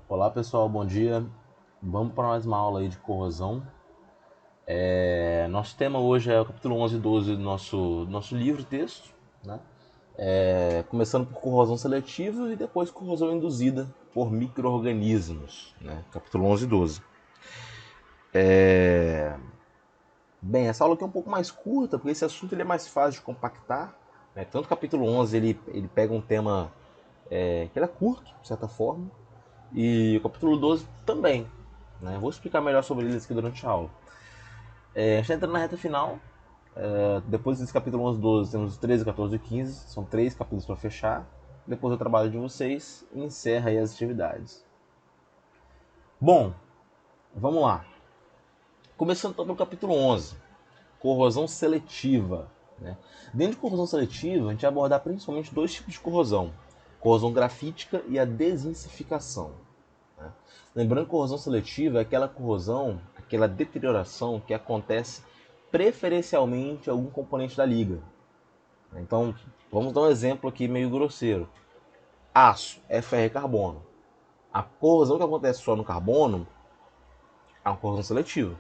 Olá pessoal, bom dia. Vamos para mais uma aula aí de corrosão. Nosso tema hoje é o capítulo 11 e 12 do nosso livro texto, né? Começando por corrosão seletiva e depois corrosão induzida por micro-organismos, né? Capítulo 11 e 12. Bem, essa aula aqui é um pouco mais curta, porque esse assunto ele é mais fácil de compactar, né? Tanto o capítulo 11 ele pega um tema que ele é curto, de certa forma, e o capítulo 12 também, né? Vou explicar melhor sobre eles aqui durante a aula. A gente está entrando na reta final. Depois desse capítulo 11 e 12, temos os 13, 14 e 15. São 3 capítulos para fechar. Depois do trabalho de vocês, encerra aí as atividades. Bom, vamos lá. Começando então pelo capítulo 11, corrosão seletiva. Né? Dentro de corrosão seletiva, a gente vai abordar principalmente dois tipos de corrosão: corrosão grafítica e a desensificação. Né? Lembrando que corrosão seletiva é aquela corrosão, aquela deterioração que acontece preferencialmente em algum componente da liga. Então, vamos dar um exemplo aqui meio grosseiro. Aço é ferro e carbono. A corrosão que acontece só no carbono é uma corrosão seletiva.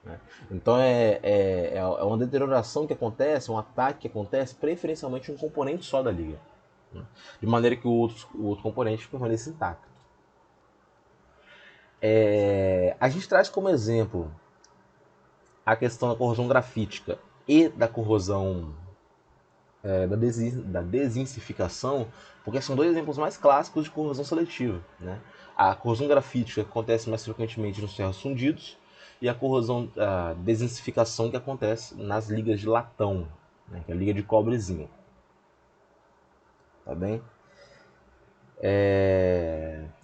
Né? Então é uma deterioração que acontece, um ataque que acontece preferencialmente em um componente só da liga. Né? De maneira que o outro componente permaneça intacto. A gente traz como exemplo a questão da corrosão grafítica e da corrosão da desensificação, porque são dois exemplos mais clássicos de corrosão seletiva. Né? A corrosão grafítica acontece mais frequentemente nos ferros fundidos e a desensificação que acontece nas ligas de latão, né? Que é a liga de cobrezinho. Tá bem?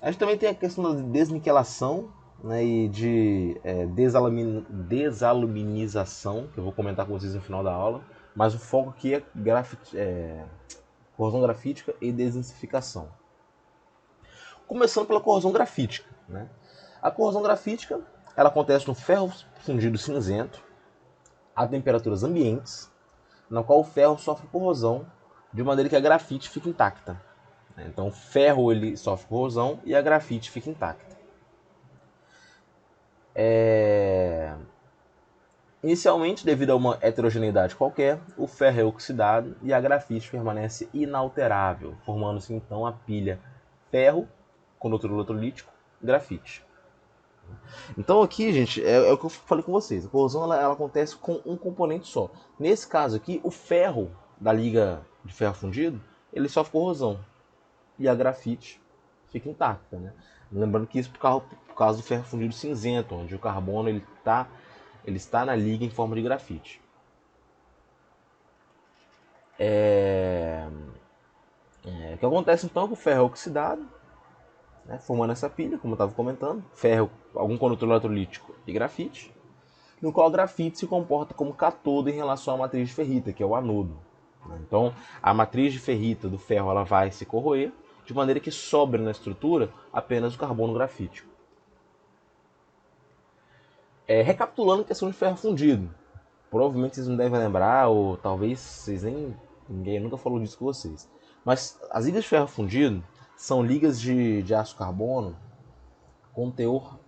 A gente também tem a questão da desniquelação, né, e de desaluminização, que eu vou comentar com vocês no final da aula, mas o foco aqui é corrosão grafítica e desensificação. Começando pela corrosão grafítica. Né? A corrosão grafítica ela acontece no ferro fundido cinzento a temperaturas ambientes, na qual o ferro sofre corrosão de maneira que a grafite fica intacta. Então o ferro ele sofre corrosão e a grafite fica intacta. Inicialmente, devido a uma heterogeneidade qualquer, o ferro é oxidado e a grafite permanece inalterável, formando-se então a pilha ferro, condutor eletrolítico, grafite. Então aqui, gente, é o que eu falei com vocês. A corrosão ela acontece com um componente só. Nesse caso aqui, o ferro da liga de ferro fundido, ele sofre corrosão. E a grafite fica intacta. Né? Lembrando que isso por causa do ferro fundido cinzento, onde o carbono ele está na liga em forma de grafite. O que acontece então é que o ferro é oxidado, né, formando essa pilha, como eu estava comentando, ferro, algum condutor eletrolítico e grafite, no qual o grafite se comporta como catodo em relação à matriz de ferrita, que é o anodo. Então, a matriz de ferrita do ferro ela vai se corroer, de maneira que sobra na estrutura apenas o carbono grafítico. Recapitulando a questão de ferro fundido, provavelmente vocês não devem lembrar, ou talvez vocês ninguém nunca falou disso com vocês. Mas as ligas de ferro fundido são ligas de aço carbono com teor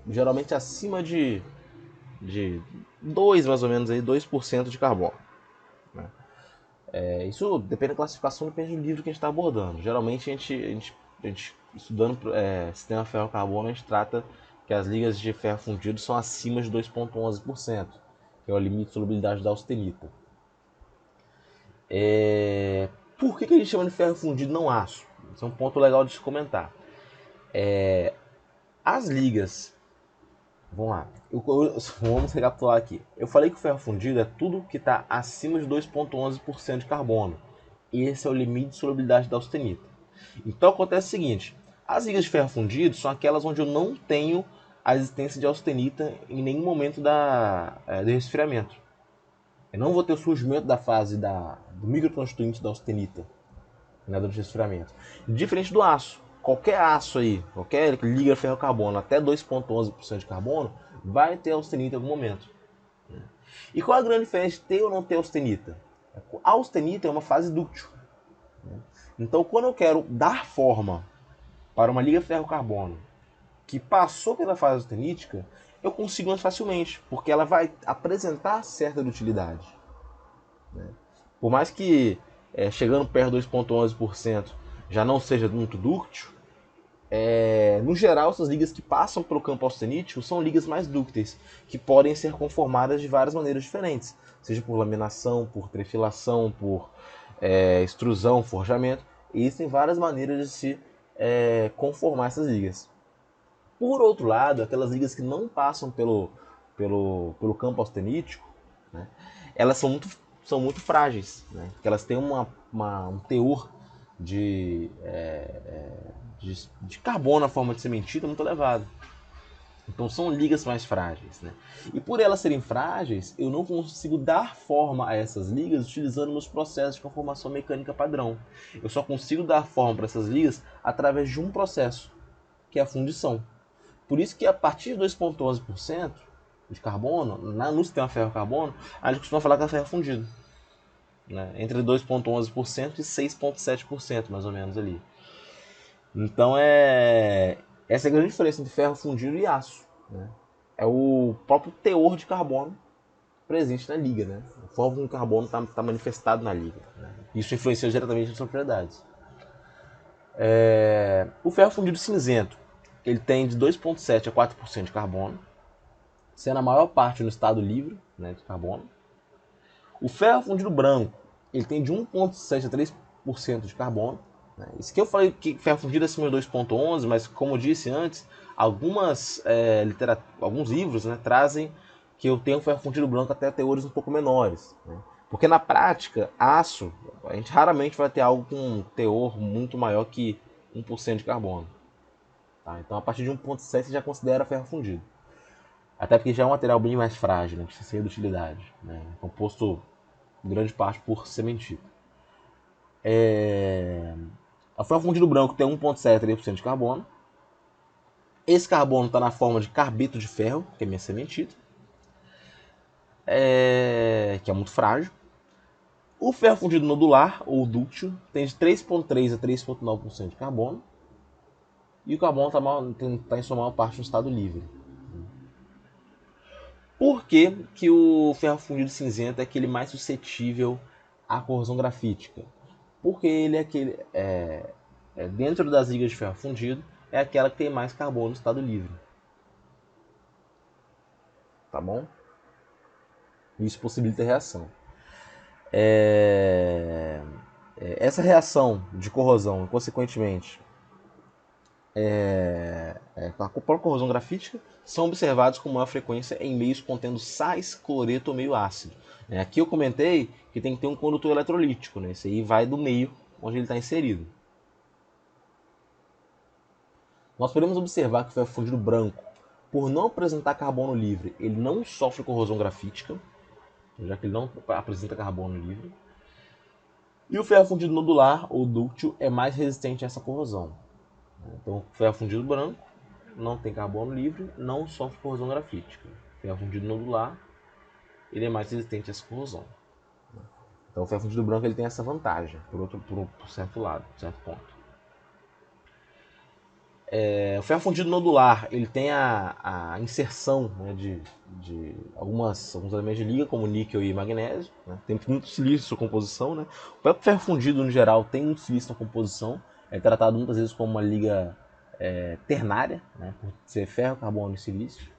geralmente acima de 2 mais ou menos, aí, 2% de carbono. Né? Isso depende da classificação, depende do livro que a gente está abordando. Geralmente a gente estudando sistema ferro-carbono, a gente trata que as ligas de ferro fundido são acima de 2,11%, que é o limite de solubilidade da austenita. Por que a gente chama de ferro fundido não aço? Isso é um ponto legal de se comentar. As ligas. Vamos lá. Vamos recapitular aqui. Eu falei que o ferro fundido é tudo que está acima de 2,11% de carbono. E esse é o limite de solubilidade da austenita. Então acontece o seguinte: as ligas de ferro fundido são aquelas onde eu não tenho a existência de austenita em nenhum momento do resfriamento. Eu não vou ter o surgimento da fase do microconstituinte da austenita, né, do resfriamento. Diferente do aço. Qualquer aço aí, qualquer liga ferro-carbono até 2,11% de carbono, vai ter austenita em algum momento. E qual é a grande diferença de ter ou não ter austenita? A austenita é uma fase dúctil. Então, quando eu quero dar forma para uma liga ferro-carbono que passou pela fase austenítica, eu consigo mais facilmente, porque ela vai apresentar certa utilidade. Né? Por mais que chegando perto de 2,11% já não seja muito dúctil, no geral, essas ligas que passam pelo campo austenítico são ligas mais dúcteis, que podem ser conformadas de várias maneiras diferentes, seja por laminação, por trefilação, por extrusão, forjamento. Existem várias maneiras de se conformar essas ligas. Por outro lado, aquelas ligas que não passam pelo campo austenítico, né, elas são muito frágeis, né, porque elas têm um teor de, de carbono na forma de cementita muito elevado. Então são ligas mais frágeis. Né? E por elas serem frágeis, eu não consigo dar forma a essas ligas utilizando meus processos de conformação mecânica padrão. Eu só consigo dar forma para essas ligas através de um processo, que é a fundição. Por isso que a partir de 2,11% de carbono, no sistema ferro-carbono, a gente costuma falar que é ferro fundido. Né? Entre 2,11% e 6,7% mais ou menos ali. Então essa é a grande diferença entre ferro fundido e aço. Né? É o próprio teor de carbono presente na liga. Né? A forma como o carbono está manifestado na liga. Né? Isso influencia diretamente nas propriedades. O ferro fundido cinzento ele tem de 2,7% a 4% de carbono, sendo a maior parte no estado livre, né, de carbono. O ferro fundido branco ele tem de 1,7% a 3% de carbono. Né. Isso que eu falei que ferro fundido é acima de 2,11, mas como eu disse antes, alguns livros, né, trazem que eu tenho ferro fundido branco até teores um pouco menores. Né. Porque na prática, aço, a gente raramente vai ter algo com um teor muito maior que 1% de carbono. Tá? Então a partir de 1,7 você já considera ferro fundido. Até porque já é um material bem mais frágil, né? Cheio de utilidade. Né? Composto grande parte por cementita. O ferro fundido branco tem 1,7 a 3% de carbono. Esse carbono está na forma de carbeto de ferro, que é minha cementita. Que é muito frágil. O ferro fundido nodular, ou dúctil, tem de 3,3 a 3,9% de carbono. E o carbono está em sua maior parte no estado livre. Por que o ferro fundido cinzento é aquele mais suscetível à corrosão grafítica? Porque ele é aquele. Dentro das ligas de ferro fundido, é aquela que tem mais carbono no estado livre. Tá bom? Isso possibilita a reação. Essa reação de corrosão, consequentemente, com a própria corrosão grafítica, são observados com maior frequência em meios contendo sais, cloreto ou meio ácido. Aqui eu comentei que tem que ter um condutor eletrolítico, né? Isso aí vai do meio onde ele está inserido. Nós podemos observar que o ferro fundido branco, por não apresentar carbono livre, ele não sofre corrosão grafítica, já que ele não apresenta carbono livre. E o ferro fundido nodular, ou dúctil, é mais resistente a essa corrosão. Então, o ferro fundido branco não tem carbono livre, não sofre corrosão grafítica. O ferro fundido nodular, ele é mais resistente a essa corrosão. Então, o ferro fundido branco ele tem essa vantagem, por certo lado, por certo ponto. O ferro fundido nodular ele tem a inserção, né, de alguns elementos de liga, como níquel e magnésio. Né? Tem muito silício na sua composição. Né? O próprio ferro fundido, no geral, tem muito silício na composição. É tratado muitas vezes como uma liga ternária, né? Por ser ferro, carbono e silício.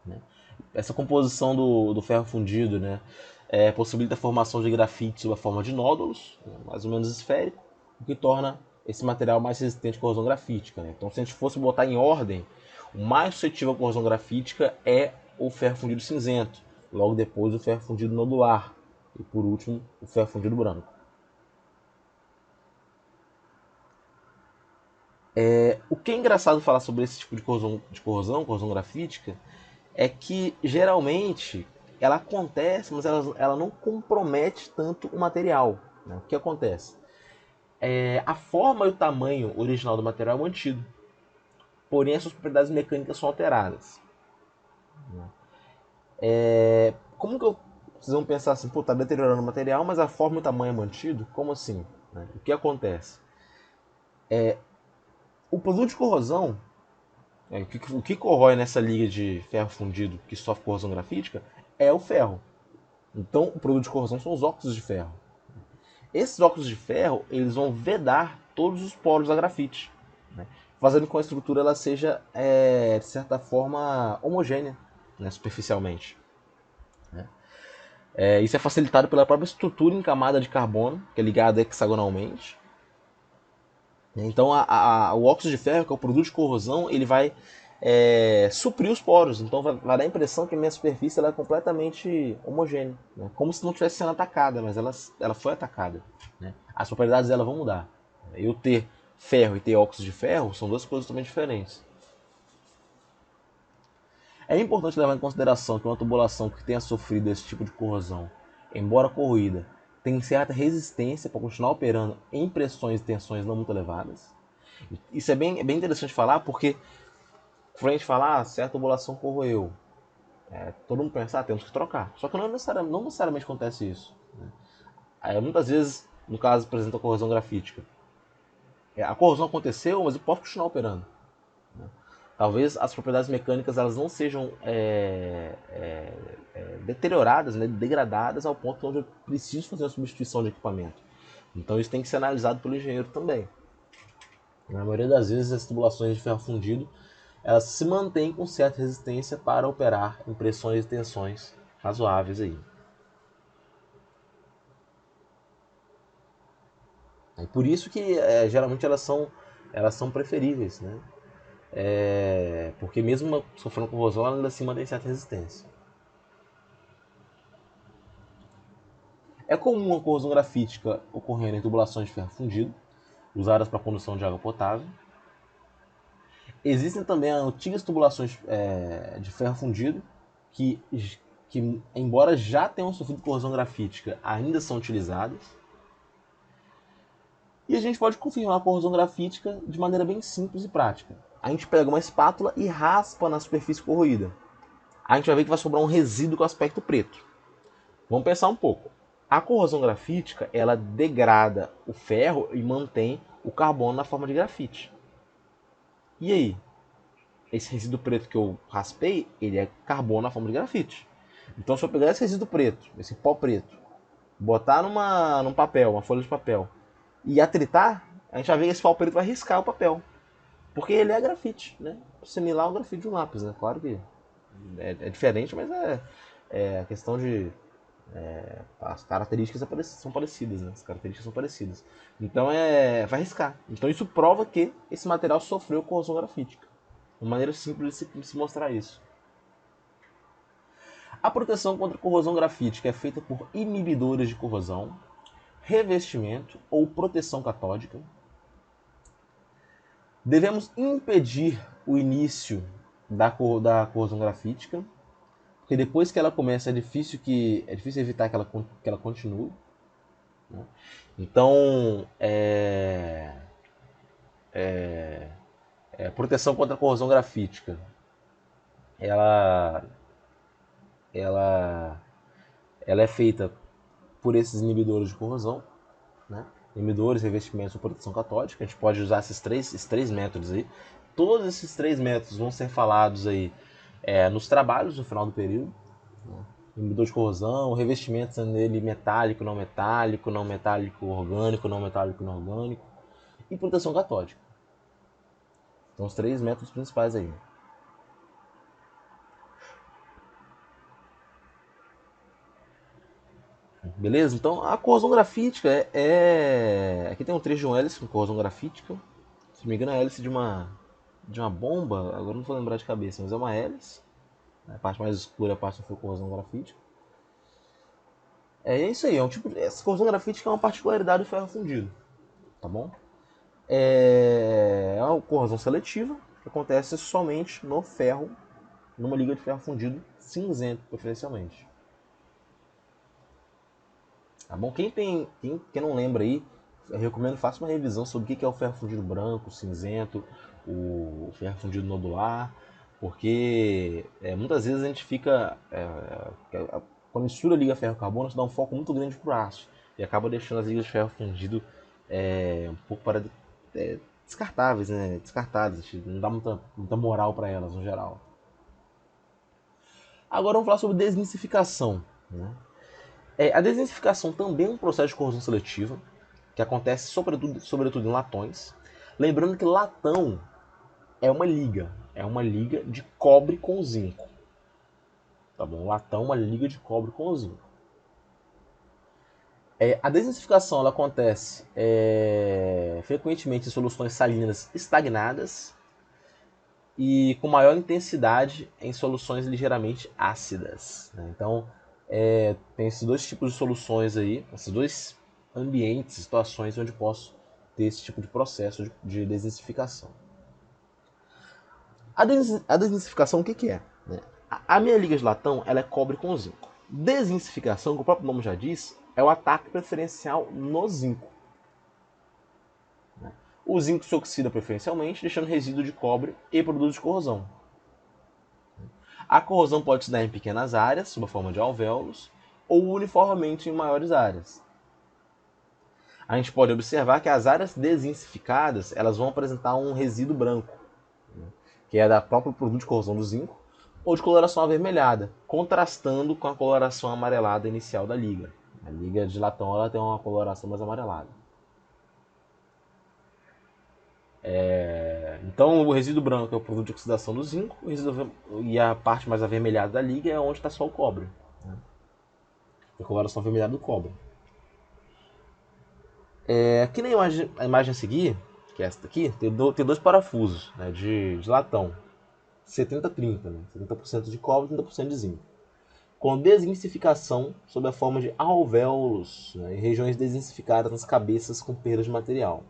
Né? Essa composição do ferro fundido, né, possibilita a formação de grafite sob a forma de nódulos, né, mais ou menos esférico, o que torna esse material mais resistente à corrosão grafítica. Né? Então, se a gente fosse botar em ordem, o mais suscetível à corrosão grafítica é o ferro fundido cinzento, logo depois o ferro fundido nodular e, por último, o ferro fundido branco. O que é engraçado falar sobre esse tipo de corrosão grafítica, é que geralmente ela acontece, mas ela não compromete tanto o material. Né? O que acontece? A forma e o tamanho original do material é mantido, porém as suas propriedades mecânicas são alteradas. Como que vocês vão pensar assim, pô, tá deteriorando o material, mas a forma e o tamanho é mantido? Como assim? Né? O que acontece? produto de corrosão, o que corrói nessa liga de ferro fundido que sofre corrosão grafítica é o ferro. Então, o produto de corrosão são os óxidos de ferro. Esses óxidos de ferro, eles vão vedar todos os poros da grafite, né? Fazendo com que a estrutura ela seja, de certa forma, homogênea, né, superficialmente. Né? Isso é facilitado pela própria estrutura em camada de carbono, que é ligada hexagonalmente. Então, o óxido de ferro, que é o produto de corrosão, ele vai suprir os poros. Então, vai dar a impressão que a minha superfície ela é completamente homogênea, né? Como se não estivesse sendo atacada, mas ela foi atacada, né? As propriedades dela vão mudar. Eu ter ferro e ter óxido de ferro são duas coisas totalmente diferentes. É importante levar em consideração que uma tubulação que tenha sofrido esse tipo de corrosão, embora corroída, tem certa resistência para continuar operando em pressões e tensões não muito elevadas. Isso é bem interessante falar, porque quando a gente fala, certa tubulação corroeu, todo mundo pensa, temos que trocar. Só que não necessariamente acontece isso, né? Muitas vezes, no caso, apresenta corrosão grafítica. A corrosão aconteceu, mas eu posso continuar operando. Talvez as propriedades mecânicas elas não sejam deterioradas, né, degradadas ao ponto onde eu preciso fazer uma substituição de equipamento. Então isso tem que ser analisado pelo engenheiro também. Na maioria das vezes as tubulações de ferro fundido elas se mantêm com certa resistência para operar em pressões e tensões razoáveis aí. E por isso que geralmente elas são preferíveis, né? Porque mesmo sofrendo corrosão, ela ainda assim mantém certa resistência. É comum a corrosão grafítica ocorrendo em tubulações de ferro fundido, usadas para condução de água potável. Existem também antigas tubulações de ferro fundido que, embora já tenham sofrido corrosão grafítica, ainda são utilizadas. E a gente pode confirmar a corrosão grafítica de maneira bem simples e prática. A gente pega uma espátula e raspa na superfície corroída. A gente vai ver que vai sobrar um resíduo com aspecto preto. Vamos pensar um pouco. A corrosão grafítica ela degrada o ferro e mantém o carbono na forma de grafite. E aí? Esse resíduo preto que eu raspei, ele é carbono na forma de grafite. Então se eu pegar esse resíduo preto, esse pó preto, botar num papel, uma folha de papel, e atritar, a gente vai ver que esse pó preto vai riscar o papel. Porque ele é grafite, né? Similar ao grafite de um lápis, né? Claro que é diferente, mas a questão de as características são parecidas, né? As características são parecidas. Então vai riscar. Então isso prova que esse material sofreu corrosão grafítica. Uma maneira simples de se mostrar isso. A proteção contra corrosão grafítica é feita por inibidores de corrosão, revestimento ou proteção catódica. Devemos impedir o início da corrosão grafítica, porque depois que ela começa é difícil evitar que ela continue, né? Então, proteção contra a corrosão grafítica, ela, ela, ela é feita por esses inibidores de corrosão, né? Inibidores, revestimentos ou proteção catódica. A gente pode usar esses três métodos aí. Todos esses três métodos vão ser falados aí nos trabalhos no final do período, né? Inibidor de corrosão, revestimento sendo ele metálico, não metálico, não metálico orgânico, não metálico não orgânico, e proteção catódica. São os três métodos principais aí. Beleza? Então a corrosão grafítica aqui tem um trecho de um hélice com corrosão grafítica. Se não me engano é a hélice de uma bomba, agora não vou lembrar de cabeça, mas é uma hélice. A parte mais escura é a parte da corrosão grafítica. É isso aí, essa corrosão grafítica é uma particularidade do ferro fundido, tá bom? É uma corrosão seletiva que acontece somente no ferro, numa liga de ferro fundido cinzento, preferencialmente. Tá bom? Quem não lembra aí, eu recomendo faça uma revisão sobre o que é o ferro fundido branco, cinzento, o ferro fundido nodular, porque muitas vezes a gente fica. Quando mistura a liga ferro-carbono, isso dá um foco muito grande pro aço e acaba deixando as ligas de ferro fundido um pouco descartáveis, né? Descartadas, não dá muita moral para elas no geral. Agora vamos falar sobre desmistificação. Né? A desmistificação também é um processo de corrosão seletiva, que acontece sobretudo em latões. Lembrando que latão é uma liga de cobre com zinco. Tá bom? Latão é uma liga de cobre com zinco. A desmistificação ela acontece frequentemente em soluções salinas estagnadas e com maior intensidade em soluções ligeiramente ácidas. Né? Então, tem esses dois tipos de soluções aí, esses dois ambientes, situações onde posso ter esse tipo de processo de desmistificação. A desmistificação, o que é? Né? A minha liga de latão ela é cobre com zinco. Desmistificação, como o próprio nome já diz, é o ataque preferencial no zinco. O zinco se oxida preferencialmente, deixando resíduo de cobre e produtos de corrosão. A corrosão pode se dar em pequenas áreas, sob a forma de alvéolos, ou uniformemente em maiores áreas. A gente pode observar que as áreas desensificadas elas vão apresentar um resíduo branco, que é da própria produto de corrosão do zinco, ou de coloração avermelhada, contrastando com a coloração amarelada inicial da liga. A liga de latão ela tem uma coloração mais amarelada. Então o resíduo branco é o produto de oxidação do zinco, e a parte mais avermelhada da liga é onde está só o cobre. Né? A coloração avermelhada do cobre. Aqui na imagem a seguir, que é essa daqui, tem dois parafusos, né, de latão. 70-30, né? 70% de cobre e 30% de zinco. Com desmistificação sob a forma de alvéolos, né, em regiões desmistificadas nas cabeças com perda de material.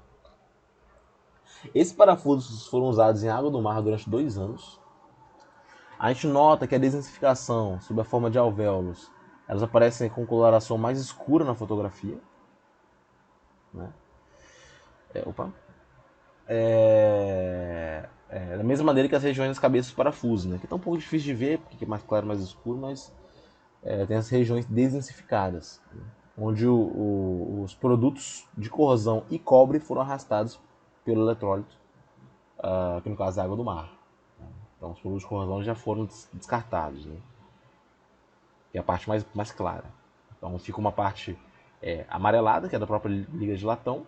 Esses parafusos foram usados em água do mar durante 2 anos. A gente nota que a desmistificação sob a forma de alvéolos elas aparecem com coloração mais escura na fotografia. Né? Da mesma maneira que as regiões das cabeças dos parafusos, né? Que tá um pouco difícil de ver, porque é mais claro, mais escuro, mas tem as regiões desdensificadas, né? Onde os produtos de corrosão e cobre foram arrastados pelo eletrólito, que no caso é a água do mar. Então os produtos de corrosão já foram descartados, né? Que é a parte mais clara. Então fica uma parte amarelada, que é da própria liga de latão,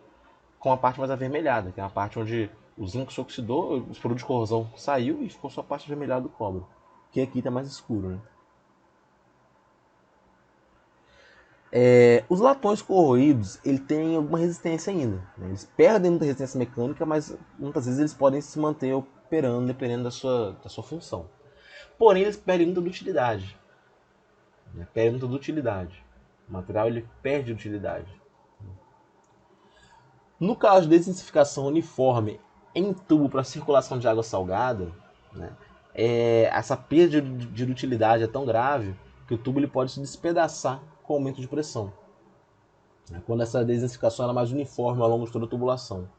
com a parte mais avermelhada, que é a parte onde o zinco se oxidou, os produtos de corrosão saiu e ficou só a parte avermelhada do cobre. Que aqui está mais escuro, né? Os latões corroídos, ele tem alguma resistência ainda. Né? Eles perdem muita resistência mecânica, mas muitas vezes eles podem se manter operando dependendo da sua função. Porém, eles perdem muita utilidade. Né? Perdem muita utilidade. O material ele perde utilidade. No caso de desinsificação uniforme em tubo para circulação de água salgada, né, essa perda de utilidade é tão grave que o tubo ele pode se despedaçar com o aumento de pressão. Né, quando essa desinsificação é mais uniforme ao longo de toda a tubulação.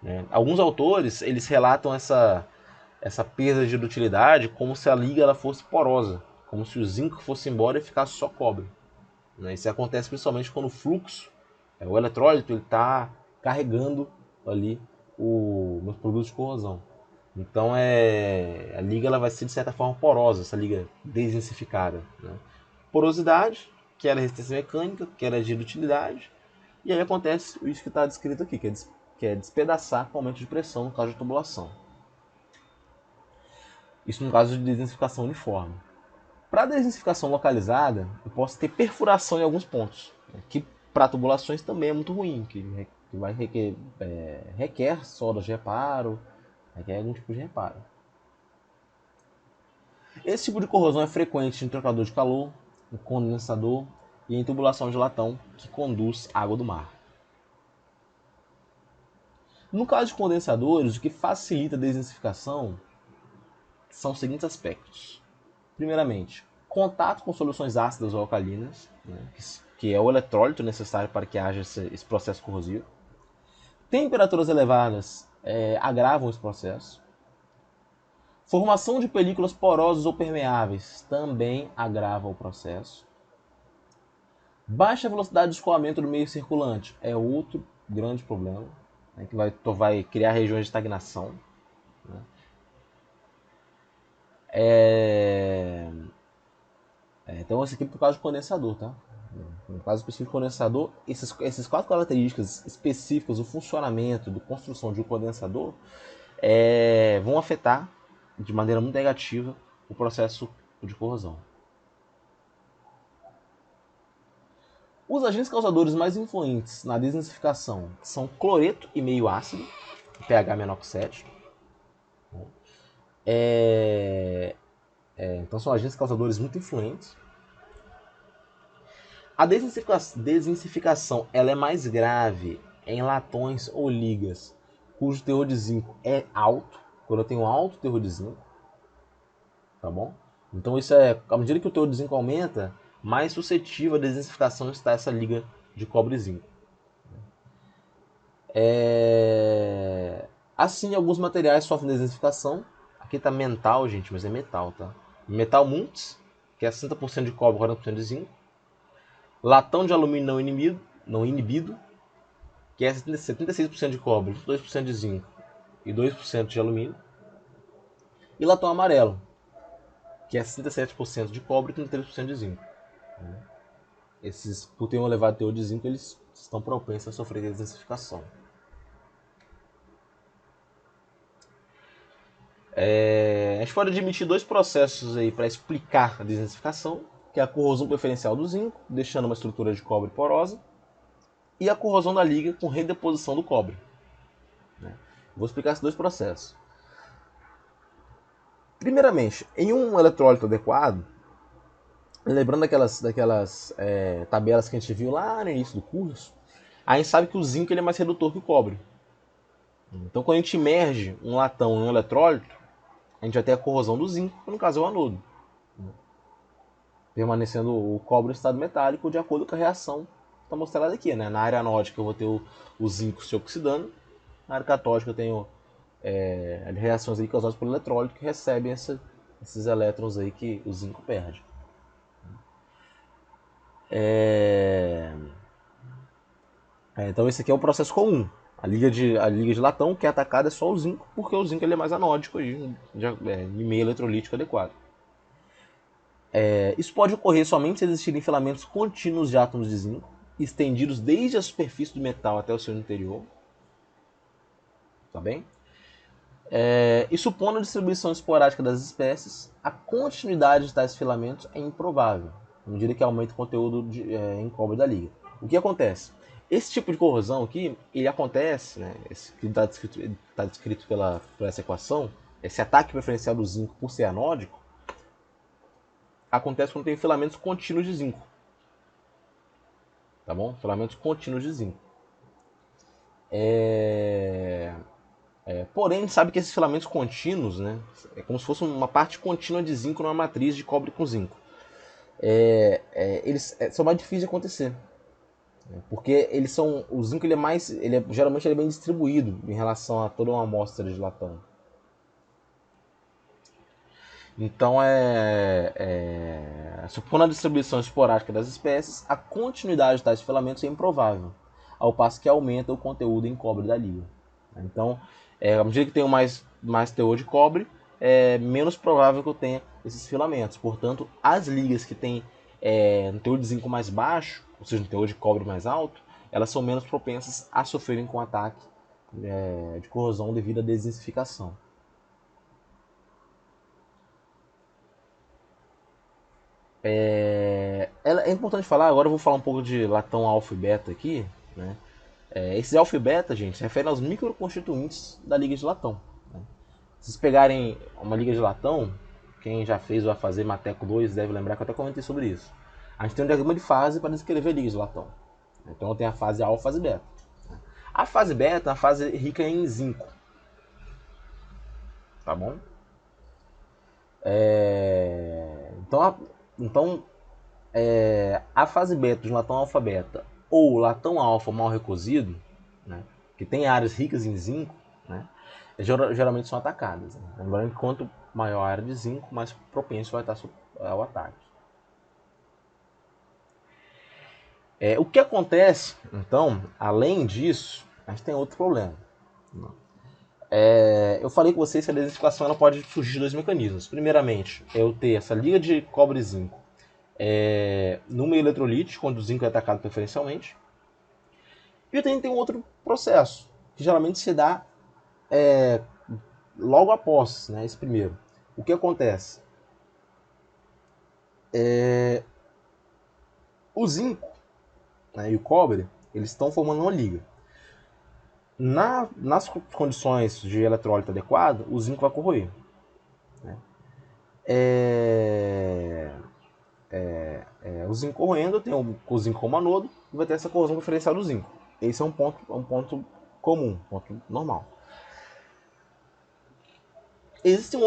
Né. Alguns autores eles relatam essa perda de utilidade como se a liga ela fosse porosa, como se o zinco fosse embora e ficasse só cobre. Né. Isso acontece principalmente quando o fluxo, o eletrólito, ele está carregando ali os produtos de corrosão. Então a liga ela vai ser de certa forma porosa, essa liga desensificada. Né? Porosidade, que era resistência mecânica, que era de utilidade, e aí acontece isso que está descrito aqui, que é despedaçar com aumento de pressão no caso de tubulação. Isso no caso de desensificação uniforme. Para desensificação localizada, eu posso ter perfuração em alguns pontos, né? Que para tubulações também é muito ruim, que vai requer soldas de reparo, requer algum tipo de reparo. Esse tipo de corrosão é frequente em trocador de calor, em condensador e em tubulação de latão que conduz água do mar. No caso de condensadores, o que facilita a desensificação são os seguintes aspectos. Primeiramente, contato com soluções ácidas ou alcalinas, né, que é o eletrólito necessário para que haja esse processo corrosivo. Temperaturas elevadas agravam esse processo. Formação de películas porosas ou permeáveis também agrava o processo. Baixa velocidade de escoamento do meio circulante é outro grande problema. né, que vai criar regiões de estagnação. Né? Então esse aqui é por causa do condensador, tá? No caso específico do condensador, essas quatro características específicas do funcionamento, da construção de um condensador, vão afetar de maneira muito negativa o processo de corrosão. Os agentes causadores mais influentes na desensificação são cloreto e meio ácido, pH menor que 7. Então são agentes causadores muito influentes. A desensificação ela é mais grave em latões ou ligas cujo teor de zinco é alto, quando eu tenho alto teor de zinco, tá bom? Então isso à medida que o teor de zinco aumenta, mais suscetível à desensificação está essa liga de cobre e zinco. Assim, alguns materiais sofrem desensificação. Aqui está mental, gente, mas é metal, tá? Metal multis, que é 60% de cobre, 40% de zinco. Latão de alumínio não inibido, que é 76% de cobre, 2% de zinco e 2% de alumínio. E latão amarelo, que é 67% de cobre e 33% de zinco. Esses, por ter um elevado teor de zinco, eles estão propensos a sofrer desensificação. A gente pode admitir dois processos aí para explicar a desensificação, que é a corrosão preferencial do zinco, deixando uma estrutura de cobre porosa, e a corrosão da liga com redeposição do cobre. Vou explicar esses dois processos. Primeiramente, em um eletrólito adequado, lembrando daquelas tabelas que a gente viu lá no início do curso, a gente sabe que o zinco ele é mais redutor que o cobre. Então, quando a gente imerge um latão em um eletrólito, a gente vai ter a corrosão do zinco, que no caso é o anodo, permanecendo o cobre em estado metálico de acordo com a reação que está mostrada aqui. Né? Na área anódica eu vou ter o zinco se oxidando, na área catódica eu tenho reações aí causadas pelo eletrólito que recebem esses elétrons aí que o zinco perde. Então esse aqui é o processo comum. A liga de latão que é atacada é só o zinco, porque o zinco ele é mais anódico aí, de meio eletrolítico adequado. Isso pode ocorrer somente se existirem filamentos contínuos de átomos de zinco, estendidos desde a superfície do metal até o seu interior. Tá bem? E supondo a distribuição esporádica das espécies, a continuidade de tais filamentos é improvável, à medida que aumenta o conteúdo em cobre da liga. O que acontece? Esse tipo de corrosão aqui, ele acontece, né, esse que está descrito por essa equação, esse ataque preferencial do zinco por ser anódico, acontece quando tem filamentos contínuos de zinco. Tá bom? Filamentos contínuos de zinco. Porém, sabe que esses filamentos contínuos, né, é como se fosse uma parte contínua de zinco numa matriz de cobre com zinco. Eles são mais difíceis de acontecer. Porque eles são. O zinco ele é mais. Geralmente ele é bem distribuído em relação a toda uma amostra de latão. Então, supondo a distribuição esporádica das espécies, a continuidade de tais filamentos é improvável, ao passo que aumenta o conteúdo em cobre da liga. Então, à medida que tenho mais teor de cobre, é menos provável que eu tenha esses filamentos. Portanto, as ligas que têm um teor de zinco mais baixo, ou seja, um teor de cobre mais alto, elas são menos propensas a sofrerem com ataque de corrosão devido à desensificação. É importante falar, agora eu vou falar um pouco de latão alfa e beta aqui. Né? Esses alfa e beta, gente, se referem aos microconstituintes da liga de latão. Né? Se vocês pegarem uma liga de latão, quem já fez ou vai fazer Mateco 2 deve lembrar que eu até comentei sobre isso. A gente tem um diagrama de fase para descrever ligas de latão. Então tem a fase alfa e a fase beta. A fase beta é uma fase rica em zinco. Tá bom? Então a fase beta de latão alfa beta ou latão alfa mal recozido, né, que tem áreas ricas em zinco, né, geralmente são atacadas. Né? Lembrando que quanto maior a área de zinco, mais propenso vai estar ao ataque. O que acontece, então, além disso, a gente tem outro problema. Eu falei com vocês que a desintegração ela pode surgir de dois mecanismos. Primeiramente, eu ter essa liga de cobre e zinco no meio eletrolítico, onde o zinco é atacado preferencialmente. E eu também tenho um outro processo, que geralmente se dá logo após, né, esse primeiro. O que acontece? O zinco, né, e o cobre, eles estão formando uma liga. Nas condições de eletrólito adequado, o zinco vai corroer. Né? O zinco corroendo, tem o zinco como anodo, e vai ter essa corrosão preferencial do zinco. Esse é um ponto comum, um ponto normal. Existe uma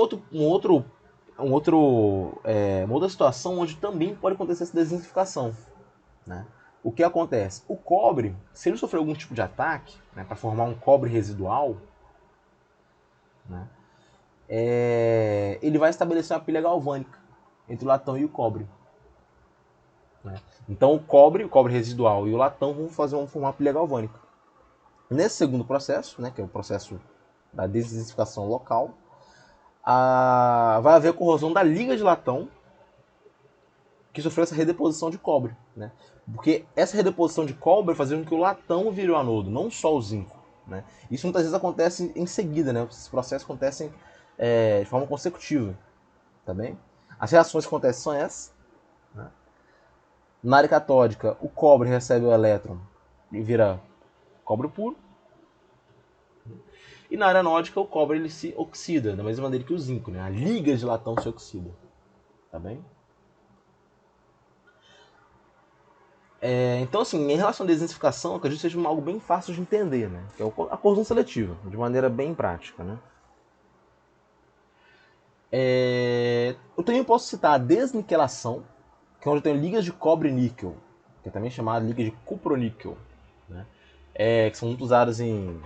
outra situação onde também pode acontecer essa desintensificação. Né? O que acontece? O cobre, se ele sofrer algum tipo de ataque, né, para formar um cobre residual, né, ele vai estabelecer uma pilha galvânica entre o latão e o cobre. Né? Então o cobre residual e o latão vão formar uma pilha galvânica. Nesse segundo processo, né, que é o processo da desintensificação local, vai haver a corrosão da liga de latão que sofreu essa redeposição de cobre. Né? Porque essa redeposição de cobre fazia com que o latão vire o anodo, não só o zinco. Né? Isso muitas vezes acontece em seguida, né? Esses processos acontecem de forma consecutiva. Tá bem? As reações que acontecem são essas. Né? Na área catódica, o cobre recebe o elétron e vira cobre puro. E na área anódica, o cobre ele se oxida, da mesma maneira que o zinco. Né? A liga de latão se oxida. Tá bem? Então, assim, em relação à desintensificação, acredito que seja algo bem fácil de entender, né? Que é a corrosão seletiva, de maneira bem prática, né? Eu também posso citar a desniquelação, que é onde eu tenho ligas de cobre e níquel, que é também chamada liga de cuproníquel, né? Que são muito usadas em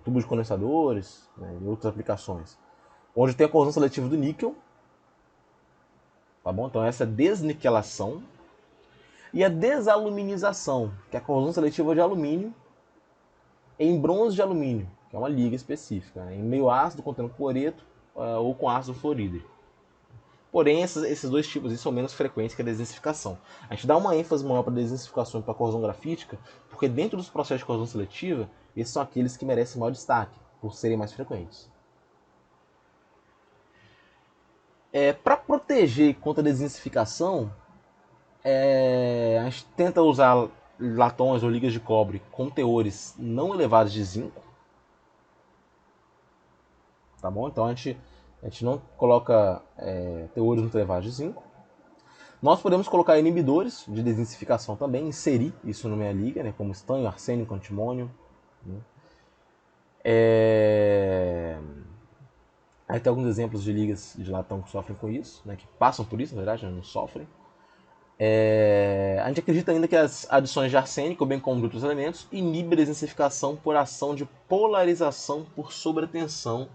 tubos de condensadores, né, e outras aplicações. Onde tem a corrosão seletiva do níquel, tá bom? Então essa é a desniquelação. E a desaluminização, que é a corrosão seletiva de alumínio em bronze de alumínio, que é uma liga específica, né? Em meio ácido contendo cloreto ou com ácido fluorídrico. Porém, esses dois tipos são menos frequentes que a desintensificação. A gente dá uma ênfase maior para a desintensificação e para a corrosão grafítica, porque dentro dos processos de corrosão seletiva, esses são aqueles que merecem maior destaque, por serem mais frequentes. Para proteger contra a desintensificação, a gente tenta usar latões ou ligas de cobre com teores não elevados de zinco. Tá bom? Então a gente não coloca teores muito elevados de zinco. Nós podemos colocar inibidores de desintensificação também, inserir isso na minha liga, né, como estanho, arsênico, antimônio. Né. Aí tem alguns exemplos de ligas de latão que sofrem com isso, né, que passam por isso, na verdade, não sofrem. A gente acredita ainda que as adições de arsênico, bem como de outros elementos, inibem a desintensificação por ação de polarização por sobretensão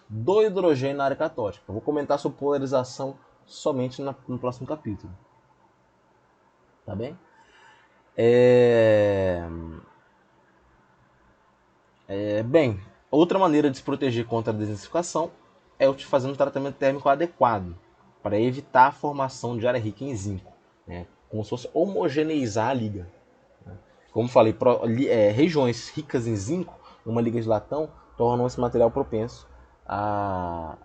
do hidrogênio na área catódica. Eu vou comentar sobre polarização somente no próximo capítulo. Tá bem? Bem, outra maneira de se proteger contra a desintensificação é o de fazer um tratamento térmico adequado para evitar a formação de área rica em zinco, né? Como se fosse homogeneizar a liga. Né? Como falei, regiões ricas em zinco, numa liga de latão, tornam esse material propenso a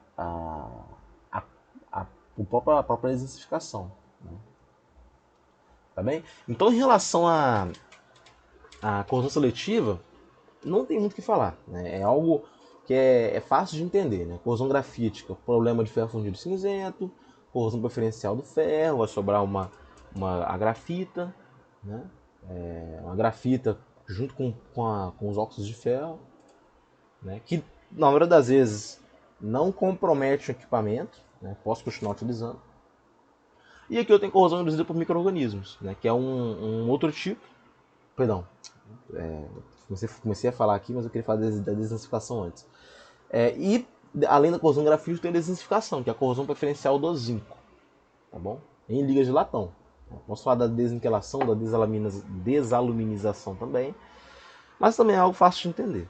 própria desintensificação. Né? Tá bem? Então, em relação à corrosão seletiva, não tem muito o que falar. Né? É algo que é fácil de entender. Né? Corrosão grafítica, problema de ferro fundido cinzento, corrosão preferencial do ferro, vai sobrar a grafita, né? Uma grafita junto com os óxidos de ferro, né? Que na maioria das vezes não compromete o equipamento, né? Posso continuar utilizando. E aqui eu tenho corrosão induzida por micro-organismos, né? Que é um outro tipo. Perdão, comecei a falar aqui, mas eu queria falar da desintensificação antes. E além da corrosão grafítica, tem a desintensificação, que é a corrosão preferencial do zinco, tá bom? Em ligas de latão. Posso falar da desniquelação, da desaluminização também, mas também é algo fácil de entender.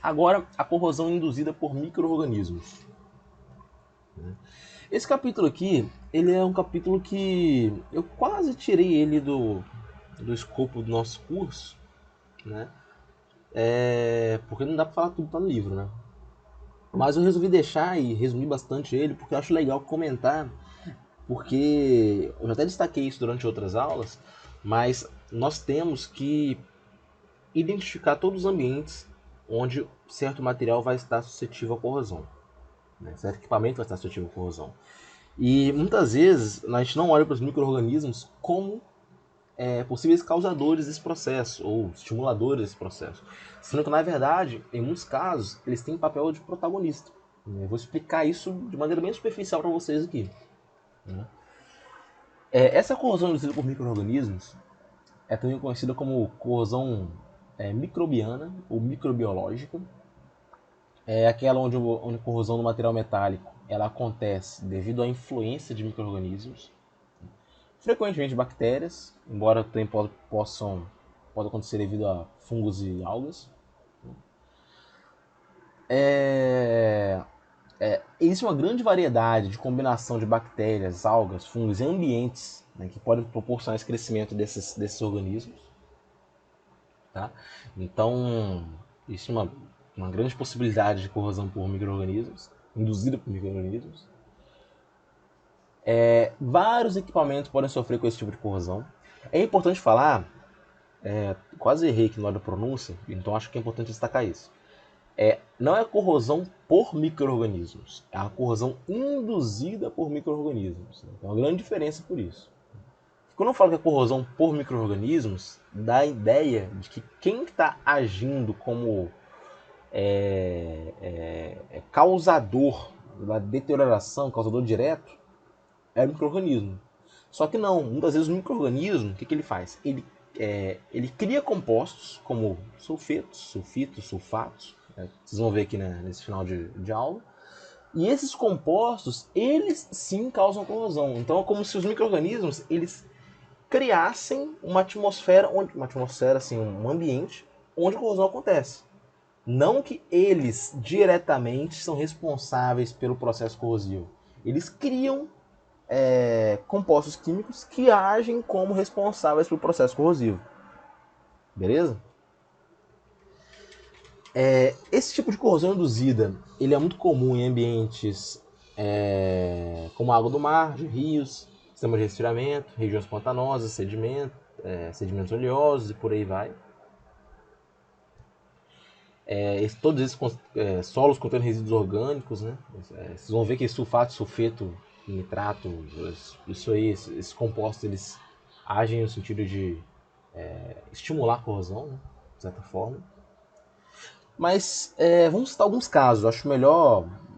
Agora, a corrosão induzida por micro-organismos. Esse capítulo aqui, ele é um capítulo que eu quase tirei ele do escopo do nosso curso, né? Porque não dá pra falar tudo que tá no livro, né? Mas eu resolvi deixar e resumir bastante ele, porque eu acho legal comentar, porque eu já até destaquei isso durante outras aulas, mas nós temos que identificar todos os ambientes onde certo material vai estar suscetível à corrosão, né? Certo equipamento vai estar suscetível à corrosão. E muitas vezes a gente não olha para os micro-organismos como possíveis causadores desse processo ou estimuladores desse processo, sendo que na verdade, em muitos casos, eles têm papel de protagonista. Eu vou explicar isso de maneira bem superficial para vocês aqui. Essa corrosão induzida por micro-organismos é também conhecida como corrosão microbiana ou microbiológica. É aquela onde a corrosão do material metálico ela acontece devido à influência de micro-organismos, frequentemente bactérias, embora também pode acontecer devido a fungos e algas. Existe uma grande variedade de combinação de bactérias, algas, fungos e ambientes, né, que podem proporcionar esse crescimento desses organismos. Tá? Então, existe uma grande possibilidade de corrosão por micro-organismos, induzida por micro-organismos. Vários equipamentos podem sofrer com esse tipo de corrosão. É importante falar, quase errei aqui na hora da pronúncia, então acho que é importante destacar isso. Não é corrosão por micro-organismos, é a corrosão induzida por micro-organismos. Então, uma grande diferença por isso. Quando eu falo que é corrosão por micro-organismos, dá a ideia de que quem está agindo como causador da deterioração, causador direto, é o micro-organismo. Só que não, muitas vezes o micro-organismo, o que ele faz? Ele cria compostos como sulfetos, sulfitos, sulfatos, né? Vocês vão ver aqui nesse final de aula. E esses compostos, eles sim causam corrosão. Então é como se os micro-organismos, eles criassem uma atmosfera, assim, um ambiente onde a corrosão acontece. Não que eles diretamente são responsáveis pelo processo corrosivo. Eles criam compostos químicos que agem como responsáveis pelo processo corrosivo. Beleza? Esse tipo de corrosão induzida ele é muito comum em ambientes como a água do mar, de rios, sistemas de resfriamento, regiões pantanosas, sedimentos oleosos e por aí vai. Todos esses solos contendo resíduos orgânicos, né? Vocês vão ver que sulfato, sulfeto, nitrato, isso aí, esses compostos, eles agem no sentido de estimular a corrosão, né? De certa forma. Mas vamos citar alguns casos.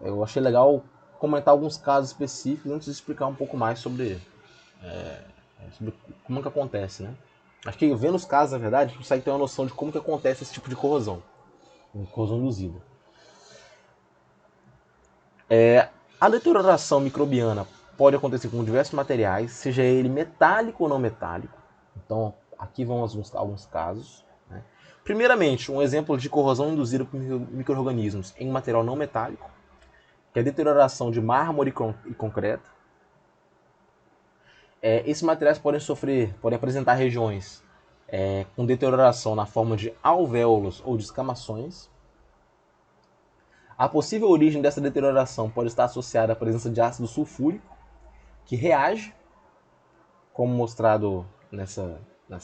Eu achei legal comentar alguns casos específicos antes de explicar um pouco mais sobre como que acontece, né? Acho que vendo os casos, na verdade, a gente consegue ter uma noção de como que acontece esse tipo de corrosão induzida. A deterioração microbiana pode acontecer com diversos materiais, seja ele metálico ou não metálico. Então, aqui vão alguns casos. Né? Primeiramente, um exemplo de corrosão induzida por micro-organismos em material não metálico, que é a deterioração de mármore e concreto. Esses materiais podem apresentar regiões com deterioração na forma de alvéolos ou de escamações. A possível origem dessa deterioração pode estar associada à presença de ácido sulfúrico, que reage, como mostrado nessa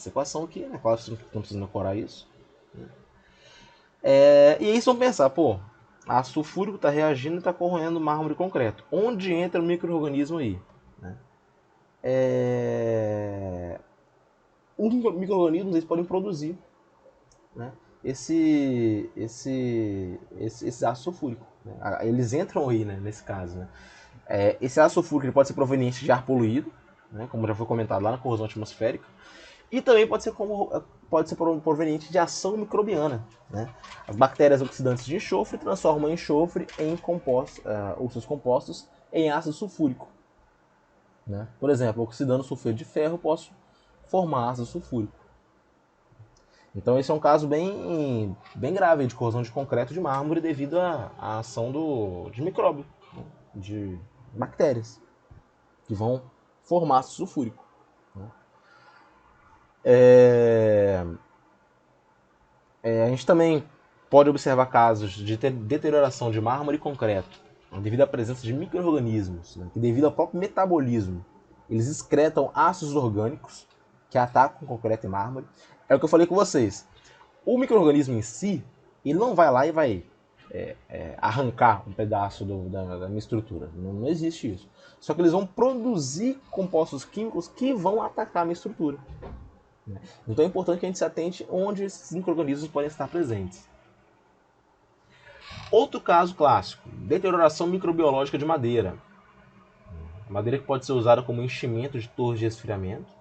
equação aqui, né? Claro que vocês não precisam decorar isso. E aí vocês vão pensar, ácido sulfúrico está reagindo e está corroendo mármore e concreto. Onde entra o micro-organismo aí? Né? Os micro-organismos podem produzir, né, esse ácido sulfúrico. Né? Eles entram aí, né, nesse caso. Né? Esse ácido sulfúrico ele pode ser proveniente de ar poluído, né, como já foi comentado lá na corrosão atmosférica, e também pode ser proveniente de ação microbiana. Né? As bactérias oxidantes de enxofre transformam enxofre em os seus compostos em ácido sulfúrico. Né? Por exemplo, oxidando sulfeto de ferro, eu posso formar ácido sulfúrico. Então esse é um caso bem grave de corrosão de concreto de mármore devido à ação de micróbio, né, de bactérias, que vão formar ácido sulfúrico. Né. A gente também pode observar casos de deterioração de mármore e concreto, devido à presença de micro-organismos, né, que devido ao próprio metabolismo, eles excretam ácidos orgânicos que atacam concreto e mármore. É o que eu falei com vocês. O micro-organismo em si, ele não vai lá e vai arrancar um pedaço da minha estrutura. Não existe isso. Só que eles vão produzir compostos químicos que vão atacar a minha estrutura. Então é importante que a gente se atente onde esses micro-organismos podem estar presentes. Outro caso clássico, deterioração microbiológica de madeira. Madeira que pode ser usada como enchimento de torres de resfriamento.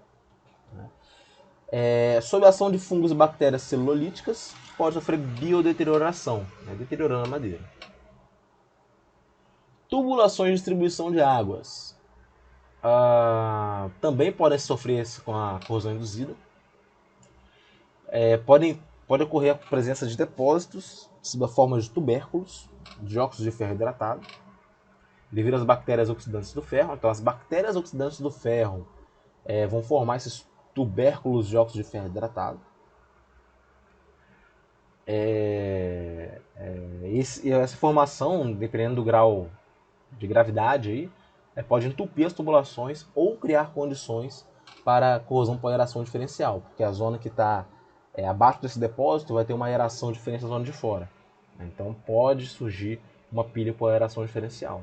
Sob a ação de fungos e bactérias celulolíticas, pode sofrer biodeterioração, né, deteriorando a madeira. Tubulações de distribuição de águas. Também podem sofrer com a corrosão induzida. Pode ocorrer a presença de depósitos sob a forma de tubérculos, de óxido de ferro hidratado, devido às bactérias oxidantes do ferro. Então, as bactérias oxidantes do ferro vão formar esses tubérculos de óxido de ferro hidratado. Essa formação, dependendo do grau de gravidade, aí, pode entupir as tubulações ou criar condições para corrosão por aeração diferencial, porque a zona que está abaixo desse depósito vai ter uma aeração diferente da zona de fora. Então pode surgir uma pilha por aeração diferencial.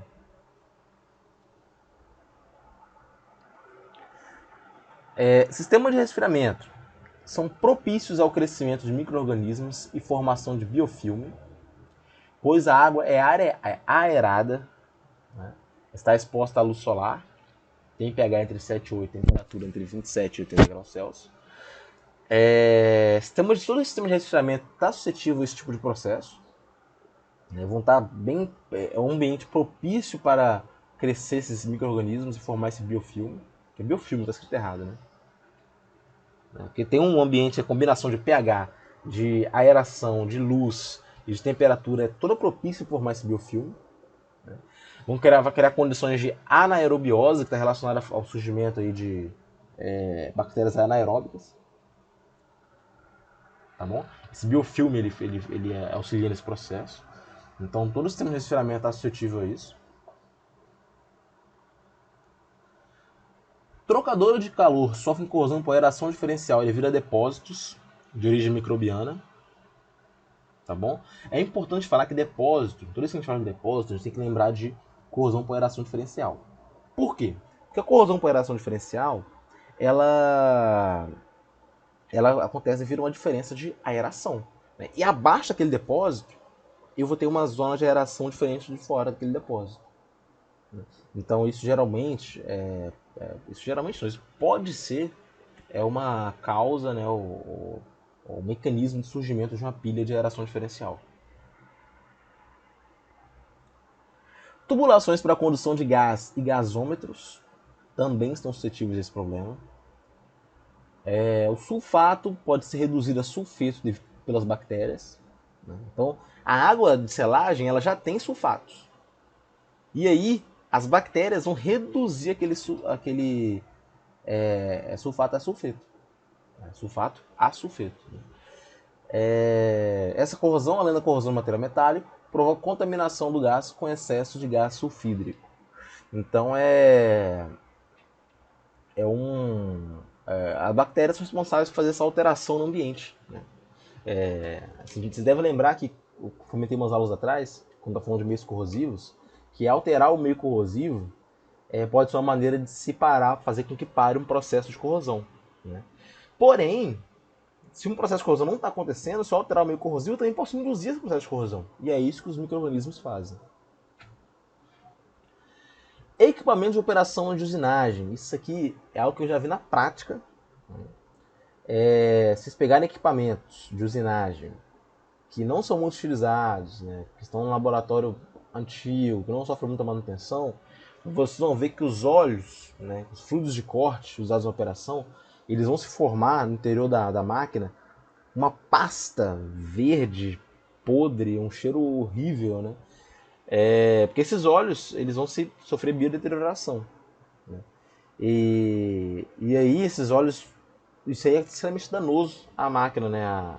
Sistema de resfriamento são propícios ao crescimento de micro-organismos e formação de biofilme, pois a água é aerada, né, está exposta à luz solar, tem pH entre 7 e 8, temperatura entre 27 e 80 graus Celsius. Todo o sistema de resfriamento está suscetível a esse tipo de processo. Vão estar é um ambiente propício para crescer esses micro-organismos e formar esse biofilme. Que biofilme está escrito errado, né? Porque tem um ambiente, a combinação de pH, de aeração, de luz e de temperatura é toda propícia para formar esse biofilme. Vai criar condições de anaerobiose, que está relacionada ao surgimento aí de bactérias anaeróbicas. Tá bom? Esse biofilme ele auxilia nesse processo. Então todo o sistema de resfriamento está suscetível a isso. Trocadora de calor sofre corrosão por aeração diferencial devido a depósitos de origem microbiana. Tá bom? É importante falar que depósito, toda vez que a gente fala de depósito, a gente tem que lembrar de corrosão por aeração diferencial. Por quê? Porque a corrosão por aeração diferencial, ela acontece devido a uma diferença de aeração. Né? E abaixo daquele depósito, eu vou ter uma zona de aeração diferente de fora daquele depósito. Então isso geralmente, isso pode ser uma causa, né, o mecanismo de surgimento de uma pilha de aeração diferencial. Tubulações para a condução de gás e gasômetros também estão suscetíveis a esse problema. O sulfato pode ser reduzido a sulfeto pelas bactérias. Né? Então, a água de selagem ela já tem sulfatos. E aí, as bactérias vão reduzir aquele sulfato a sulfeto. Sulfato a sulfeto. Essa corrosão, além da corrosão do material metálico, provoca contaminação do gás com excesso de gás sulfídrico. Então, as bactérias são responsáveis por fazer essa alteração no ambiente. Né? Vocês devem lembrar que eu comentei umas aulas atrás, quando eu falando de meios corrosivos, que alterar o meio corrosivo pode ser uma maneira de se parar, fazer com que pare um processo de corrosão. Né? Porém, se um processo de corrosão não está acontecendo, se eu alterar o meio corrosivo, eu também posso induzir esse processo de corrosão. E é isso que os micro-organismos fazem. Equipamento de operação de usinagem. Isso aqui é algo que eu já vi na prática. Se vocês pegarem equipamentos de usinagem que não são muito utilizados, né, que estão no laboratório antigo, que não sofrem muita manutenção, vocês vão ver que os óleos, né, os fluidos de corte usados na operação, eles vão se formar no interior da máquina uma pasta verde, podre, um cheiro horrível, né? Porque esses óleos eles vão sofrer biodeterioração. Né? E aí esses óleos, isso aí é extremamente danoso à máquina, né?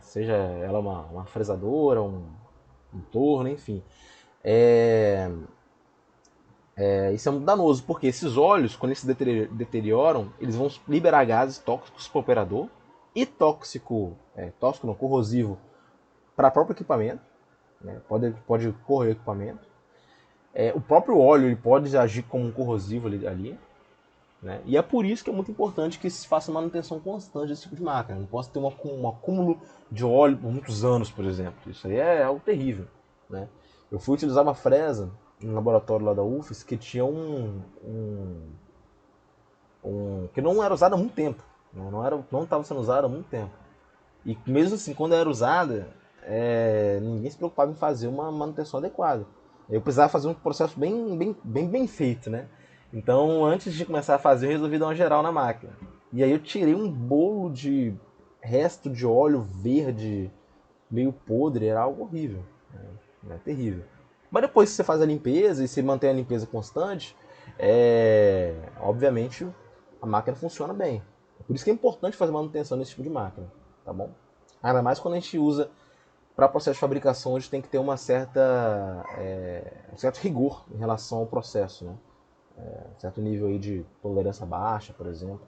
Seja ela uma fresadora, um torno, enfim. É, isso é muito danoso, porque esses óleos, quando eles se deterioram, eles vão liberar gases tóxicos para o operador e tóxico não, corrosivo para o próprio equipamento, né? Pode correr o equipamento. O próprio óleo ele pode agir como um corrosivo ali, né? E é por isso que é muito importante que se faça manutenção constante desse tipo de máquina. Não posso ter um acúmulo de óleo por muitos anos, por exemplo. Isso aí é algo terrível, né? Eu fui utilizar uma fresa no laboratório lá da UFES que tinha que não era usada há muito tempo. Não estava sendo usada há muito tempo. E mesmo assim, quando era usada, ninguém se preocupava em fazer uma manutenção adequada. Eu precisava fazer um processo bem feito, né? Então, antes de começar a fazer, eu resolvi dar uma geral na máquina. E aí eu tirei um bolo de resto de óleo verde, meio podre, era algo horrível. Terrível. Mas depois que você faz a limpeza e você mantém a limpeza constante, obviamente a máquina funciona bem. Por isso que é importante fazer manutenção nesse tipo de máquina, tá bom? Ainda mais quando a gente usa para processo de fabricação, onde tem que ter um certo rigor em relação ao processo, né? Um certo nível aí de tolerância baixa, por exemplo.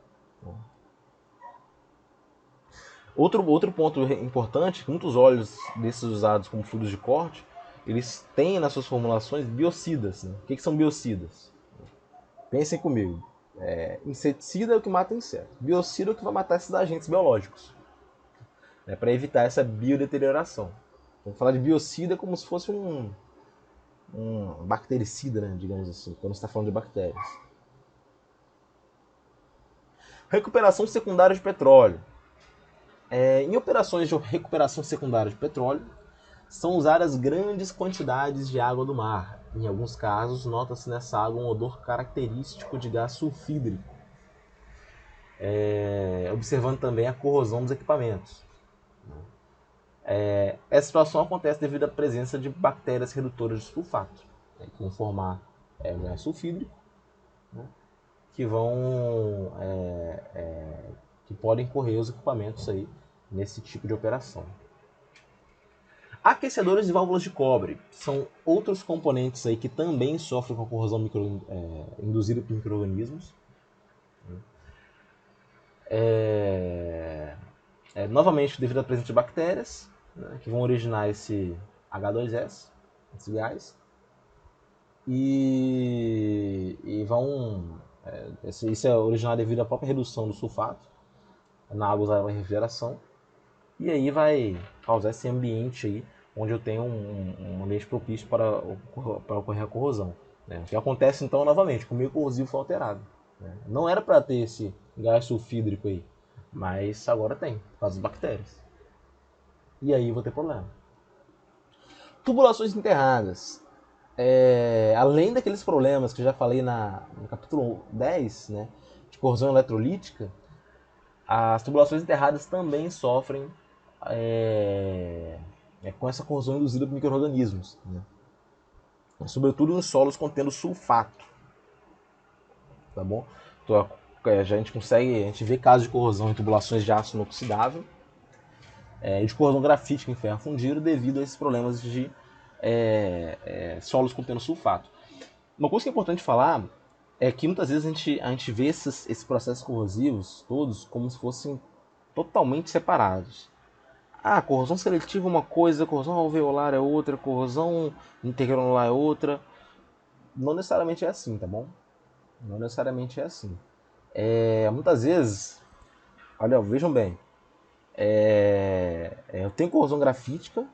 Outro ponto importante, que muitos óleos desses usados como fluidos de corte, eles têm nas suas formulações biocidas. Né? O que são biocidas? Pensem comigo. Inseticida é o que mata inseto. Biocida é o que vai matar esses agentes biológicos. Para evitar essa biodeterioração. Vamos falar de biocida como se fosse um bactericida, né, digamos assim, quando você está falando de bactérias. Recuperação secundária de petróleo. Em operações de recuperação secundária de petróleo, são usadas grandes quantidades de água do mar. Em alguns casos, nota-se nessa água um odor característico de gás sulfídrico, observando também a corrosão dos equipamentos. Essa situação acontece devido à presença de bactérias redutoras de sulfato, que vão formar gás sulfídrico, né, que vão que podem correr os equipamentos aí nesse tipo de operação. Aquecedores e válvulas de cobre são outros componentes aí que também sofrem com a corrosão induzida por micro-organismos. Novamente devido à presença de bactérias, né, que vão originar esse H2S, esse gás, e vão isso é originado devido à própria redução do sulfato na água usada para refrigeração, e aí vai causar esse ambiente aí onde eu tenho um ambiente propício para ocorrer a corrosão. Né? O que acontece então novamente, que o meio corrosivo foi alterado. Né? Não era para ter esse gás sulfídrico aí, mas agora tem, por causa das bactérias. E aí eu vou ter problema. Tubulações enterradas. Além daqueles problemas que eu já falei no capítulo 10, né, de corrosão eletrolítica, as tubulações enterradas também sofrem com essa corrosão induzida por micro-organismos, né? Sobretudo em solos contendo sulfato. Tá bom? Então, a gente vê casos de corrosão em tubulações de aço inoxidável e de corrosão grafítica em ferro fundido devido a esses problemas de solos contendo sulfato. Uma coisa que é importante falar é que muitas vezes a gente vê esses processos corrosivos todos como se fossem totalmente separados. Corrosão seletiva é uma coisa, corrosão alveolar é outra, corrosão intergranular é outra. Não necessariamente é assim, tá bom? Não necessariamente é assim. Muitas vezes, olha, vejam bem, eu tenho corrosão grafítica,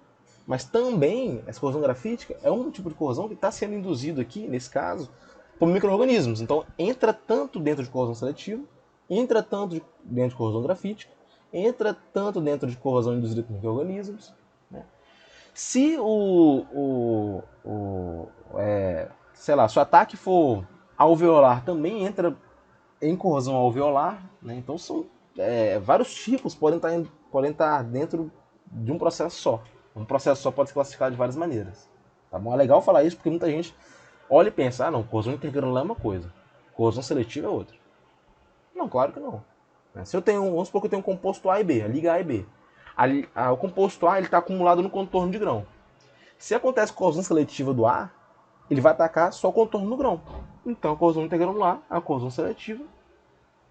mas também essa corrosão grafítica é um tipo de corrosão que está sendo induzido aqui, nesse caso, por micro-organismos. Então, entra tanto dentro de corrosão seletiva, entra tanto dentro de corrosão grafítica, entra tanto dentro de corrosão induzida por micro-organismos. Né? Se sei lá, se o ataque for alveolar, também entra em corrosão alveolar, né? Então são vários tipos podem podem estar dentro de um processo só. Um processo só pode ser classificado de várias maneiras. Tá bom? É legal falar isso porque muita gente olha e pensa, ah não, corrosão intergranular é uma coisa, corrosão seletiva é outra. Não, claro que não. Se eu tenho, vamos supor que eu tenho um composto A e B, a liga A e B. O composto A está acumulado no contorno de grão. Se acontece corrosão seletiva do A, ele vai atacar só o contorno do grão. Então a corrosão intergranular é a corrosão seletiva,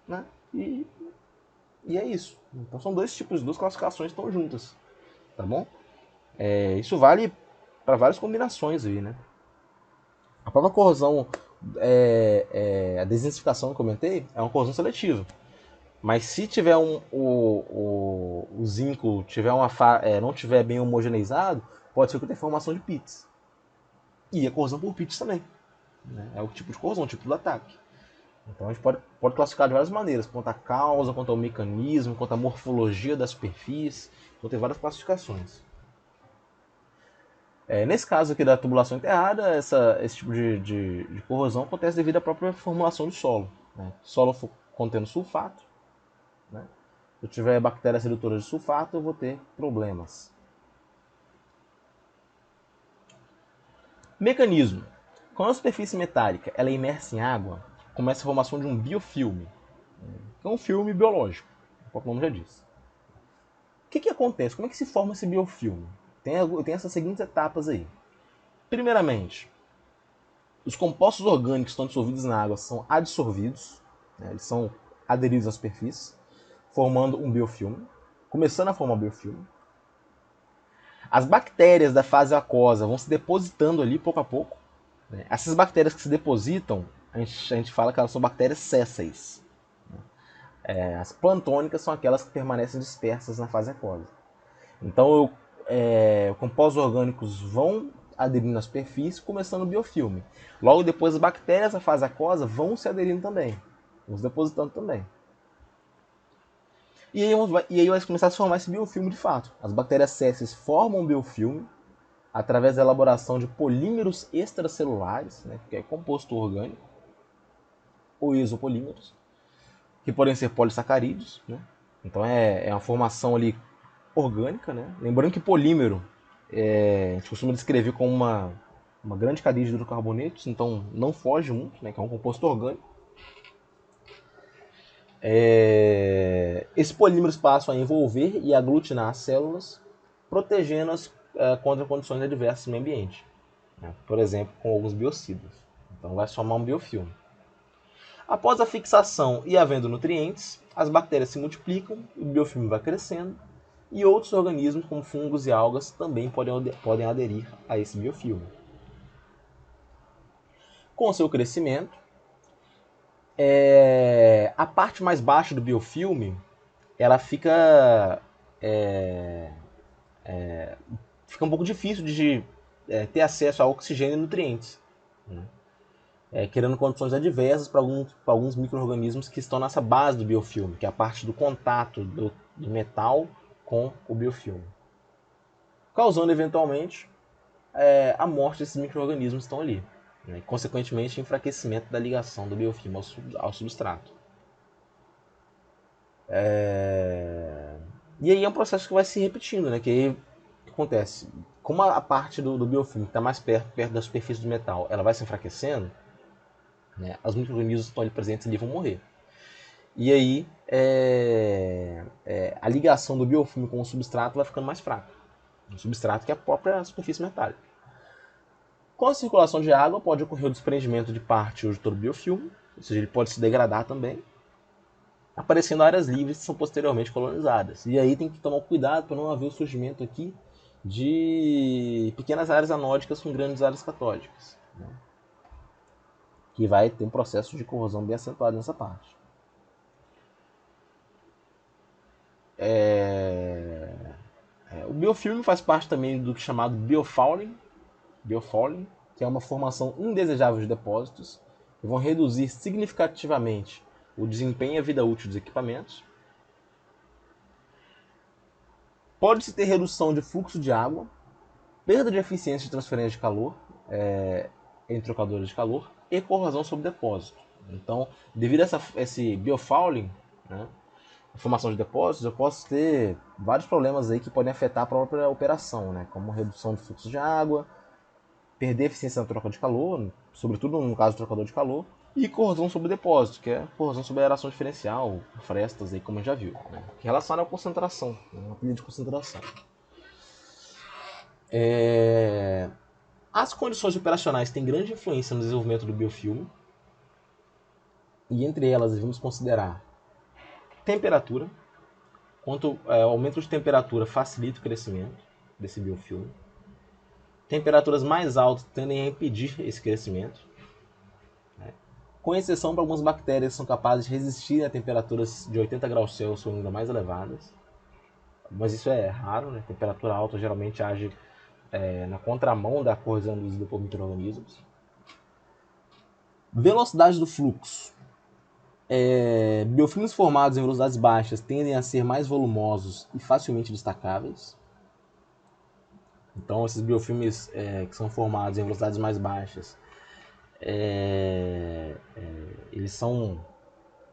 né? E é isso. Então são dois tipos, duas classificações que estão juntas, tá bom? Isso vale para várias combinações aí, né? A própria corrosão, a desintensificação que eu comentei, é uma corrosão seletiva. Mas se tiver o zinco tiver não tiver bem homogeneizado, pode ser que tenha formação de pits. E a corrosão por pits também. Né? É o tipo de corrosão, o tipo do ataque. Então a gente pode classificar de várias maneiras, quanto à causa, quanto ao mecanismo, quanto à morfologia da superfície. Então tem várias classificações. Nesse caso aqui da tubulação enterrada, esse tipo de corrosão acontece devido à própria formulação do solo. Né? Solo contendo sulfato, né? Se eu tiver bactérias redutoras de sulfato, eu vou ter problemas. Mecanismo. Quando a superfície metálica ela é imersa em água, começa a formação de um biofilme, que é um filme biológico, como o nome já diz. O que acontece? Como é que se forma esse biofilme? Tem essas seguintes etapas aí. Primeiramente, os compostos orgânicos que estão dissolvidos na água são adsorvidos, né? Eles são aderidos à superfície, formando um biofilme, começando a formar um biofilme. As bactérias da fase aquosa vão se depositando ali pouco a pouco. Né? Essas bactérias que se depositam, a gente fala que elas são bactérias sésseis. As plantônicas são aquelas que permanecem dispersas na fase aquosa. Então, compostos orgânicos vão aderindo à superfície, começando o biofilme. Logo depois, as bactérias da fase aquosa vão se aderindo também, vão se depositando também. E aí vai começar a se formar esse biofilme de fato. As bactérias sésseis formam um biofilme através da elaboração de polímeros extracelulares, né, que é composto orgânico, ou isopolímeros, que podem ser polissacarídeos. Né? Então é uma formação ali orgânica. Né? Lembrando que polímero a gente costuma descrever como uma grande cadeia de hidrocarbonetos, então não foge muito, né, que é um composto orgânico. Esses polímeros passam a envolver e aglutinar as células, protegendo-as contra condições adversas no meio ambiente. Né? Por exemplo, com alguns biocidas. Então vai formar um biofilme. Após a fixação e havendo nutrientes, as bactérias se multiplicam, o biofilme vai crescendo, e outros organismos, como fungos e algas, também podem aderir a esse biofilme. Com o seu crescimento, a parte mais baixa do biofilme ela fica um pouco difícil de ter acesso a oxigênio e nutrientes, né? Criando condições adversas para alguns micro-organismos que estão nessa base do biofilme, que é a parte do contato do metal com o biofilme, causando eventualmente a morte desses micro-organismos que estão ali, né? E consequentemente enfraquecimento da ligação do biofilme ao substrato. E aí é um processo que vai se repetindo, né? Que aí o que acontece? Como a parte do biofilme que está mais perto da superfície do metal, ela vai se enfraquecendo, né? Os micro-organismos que estão ali presentes ali vão morrer. E aí a ligação do biofilme com o substrato vai ficando mais fraca. O substrato que é a própria superfície metálica. Com a circulação de água pode ocorrer o desprendimento de parte ou de todo o biofilme, ou seja, ele pode se degradar também, aparecendo áreas livres que são posteriormente colonizadas. E aí tem que tomar cuidado para não haver o surgimento aqui de pequenas áreas anódicas com grandes áreas catódicas, né? Que vai ter um processo de corrosão bem acentuado nessa parte. O biofilme faz parte também do chamado biofouling, que é uma formação indesejável de depósitos que vão reduzir significativamente o desempenho e a vida útil dos equipamentos. Pode-se ter redução de fluxo de água, perda de eficiência de transferência de calor em trocadores de calor e corrosão sobre depósito. Então, devido a esse biofouling, né, formação de depósitos, eu posso ter vários problemas aí que podem afetar a própria operação, né? Como redução de fluxo de água, perder eficiência na troca de calor, sobretudo no caso do trocador de calor, e corrosão sobre depósito, que é corrosão sobre aeração diferencial, frestas, aí, como a gente já viu, né? Que relaciona à concentração, né? Uma pilha de concentração. As condições operacionais têm grande influência no desenvolvimento do biofilme, e entre elas vamos considerar temperatura, quanto aumento de temperatura facilita o crescimento desse biofilme. Temperaturas mais altas tendem a impedir esse crescimento, né? Com exceção para algumas bactérias que são capazes de resistir a temperaturas de 80 graus Celsius ou ainda mais elevadas. Mas isso é raro, né? Temperatura alta geralmente age na contramão da corrosão induzida por micro-organismos. Velocidade do fluxo. Biofilmes formados em velocidades baixas tendem a ser mais volumosos e facilmente destacáveis. Então, esses biofilmes que são formados em velocidades mais baixas, eles são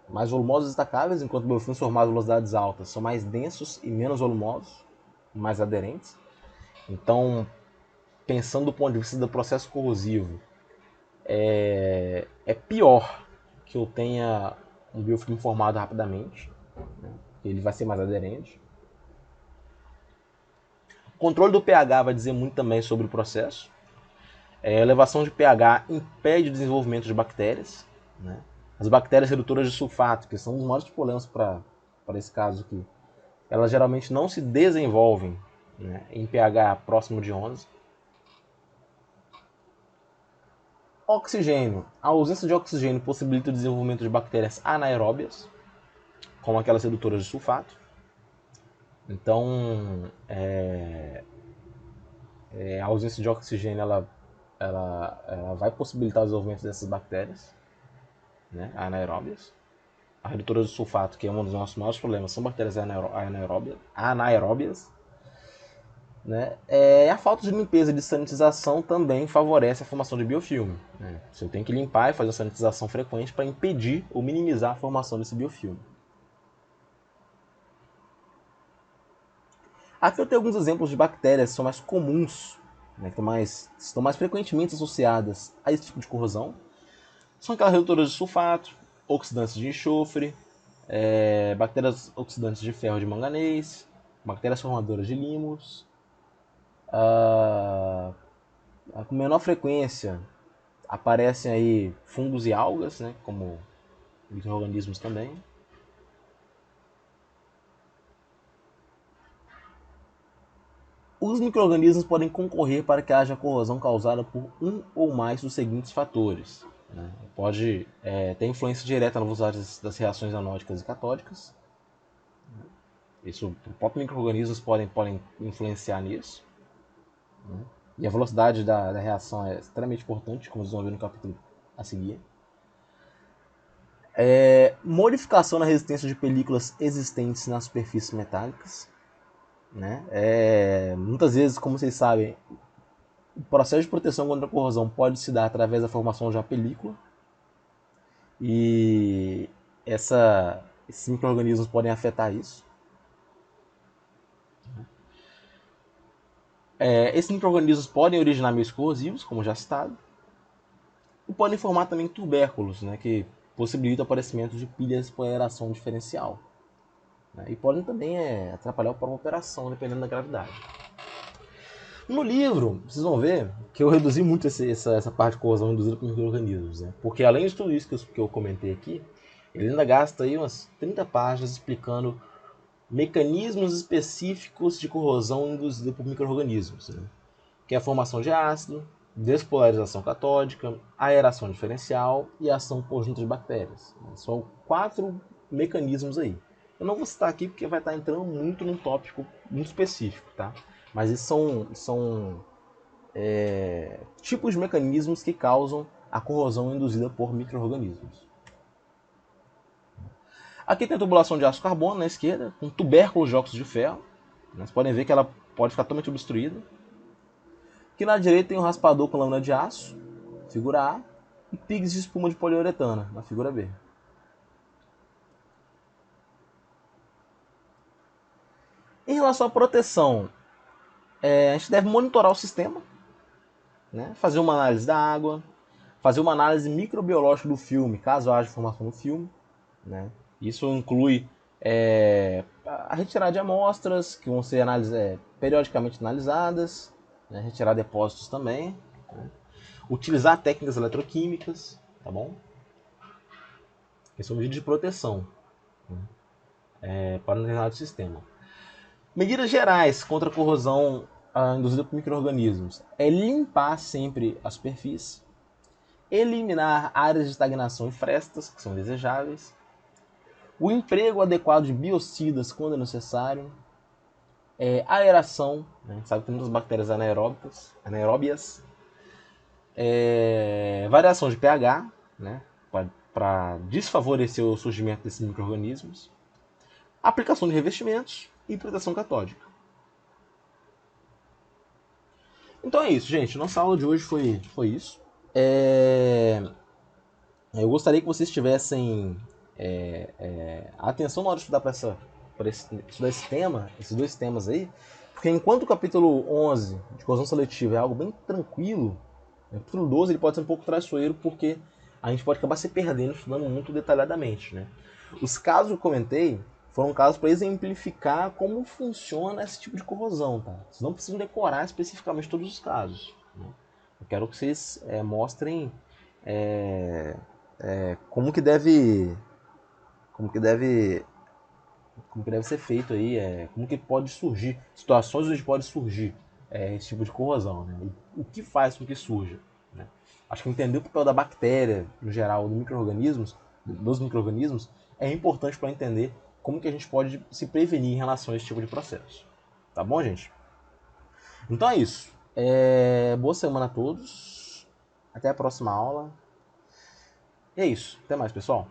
mais volumosos e destacáveis, enquanto biofilmes formados em velocidades altas são mais densos e menos volumosos, mais aderentes. Então, pensando do ponto de vista do processo corrosivo, é pior que eu tenha um biofilme formado rapidamente, né? Ele vai ser mais aderente. O controle do pH vai dizer muito também sobre o processo. A elevação de pH impede o desenvolvimento de bactérias, né? As bactérias redutoras de sulfato, que são um dos maiores problemas para esse caso aqui, elas geralmente não se desenvolvem, né, em pH próximo de 11. Oxigênio. A ausência de oxigênio possibilita o desenvolvimento de bactérias anaeróbias, como aquelas redutoras de sulfato. Então, a ausência de oxigênio ela vai possibilitar o desenvolvimento dessas bactérias, né, anaeróbias. A redutora de sulfato, que é um dos nossos maiores problemas, são bactérias anaeróbias. Né? A falta de limpeza e de sanitização também favorece a formação de biofilme, né? Você tem que limpar e fazer a sanitização frequente para impedir ou minimizar a formação desse biofilme. Aqui eu tenho alguns exemplos de bactérias que são mais comuns, né, que estão mais frequentemente associadas a esse tipo de corrosão. São aquelas redutoras de sulfato, oxidantes de enxofre, bactérias oxidantes de ferro de manganês, bactérias formadoras de limos. Com menor frequência aparecem aí fungos e algas, né, como micro-organismos também. Os micro-organismos podem concorrer para que haja corrosão causada por um ou mais dos seguintes fatores, né? Pode ter influência direta na velocidade das reações anódicas e catódicas. Isso, os próprios micro-organismos podem influenciar nisso, né? E a velocidade da reação é extremamente importante, como vocês vão ver no capítulo a seguir. Modificação na resistência de películas existentes nas superfícies metálicas, né? Muitas vezes, como vocês sabem, o processo de proteção contra a corrosão pode se dar através da formação de uma película, e esses micro-organismos podem afetar isso. Esses micro-organismos podem originar meios corrosivos, como já citado, e podem formar também tubérculos, né, que possibilitam o aparecimento de pilhas por aeração diferencial, né, e podem também atrapalhar a própria operação, dependendo da gravidade. No livro, vocês vão ver que eu reduzi muito essa parte de corrosão induzida por micro-organismos, né? Porque além de tudo isso que eu comentei aqui, ele ainda gasta aí umas 30 páginas explicando mecanismos específicos de corrosão induzida por micro-organismos, né? Que é a formação de ácido, despolarização catódica, aeração diferencial e ação conjunta de bactérias. São 4 mecanismos aí. Eu não vou citar aqui porque vai estar entrando muito num tópico muito específico, tá? Mas esses são tipos de mecanismos que causam a corrosão induzida por micro-organismos. Aqui tem a tubulação de ácido carbono na esquerda, com tubérculos de óxido de ferro. Vocês podem ver que ela pode ficar totalmente obstruída. Aqui na direita tem um raspador com lâmina de aço, figura A, e pigs de espuma de poliuretano, na figura B. relação à proteção, a gente deve monitorar o sistema, né? Fazer uma análise da água, fazer uma análise microbiológica do filme, caso haja informação no filme, né? Isso inclui a retirada de amostras, que vão ser periodicamente analisadas, né? Retirar depósitos também, né? Utilizar técnicas eletroquímicas, tá bom? Que são medidas de proteção, né? Para um determinado sistema. Medidas gerais contra a corrosão induzida por micro-organismos é limpar sempre a superfície, eliminar áreas de estagnação e frestas, que são desejáveis, o emprego adequado de biocidas quando é necessário, aeração, né? Sabe que tem muitas bactérias anaeróbias, variação de pH, né? Para desfavorecer o surgimento desses micro-organismos, aplicação de revestimentos e proteção catódica. Então é isso, gente. Nossa aula de hoje foi isso. Eu gostaria que vocês tivessem atenção na hora de estudar para estudar esse tema, esses dois temas aí, porque enquanto o capítulo 11 de corrosão seletiva é algo bem tranquilo, o capítulo 12 ele pode ser um pouco traiçoeiro, porque a gente pode acabar se perdendo estudando muito detalhadamente, né? Os casos que eu comentei foram casos para exemplificar como funciona esse tipo de corrosão, tá? Vocês não precisam decorar especificamente todos os casos, né? Eu quero que vocês mostrem como que deve ser feito aí, como que pode surgir, situações onde pode surgir esse tipo de corrosão, né? E o que faz com que surja, né? Acho que entender o papel da bactéria, no geral, dos micro-organismos, é importante para entender como que a gente pode se prevenir em relação a esse tipo de processo. Tá bom, gente? Então é isso. Boa semana a todos. Até a próxima aula. E é isso. Até mais, pessoal.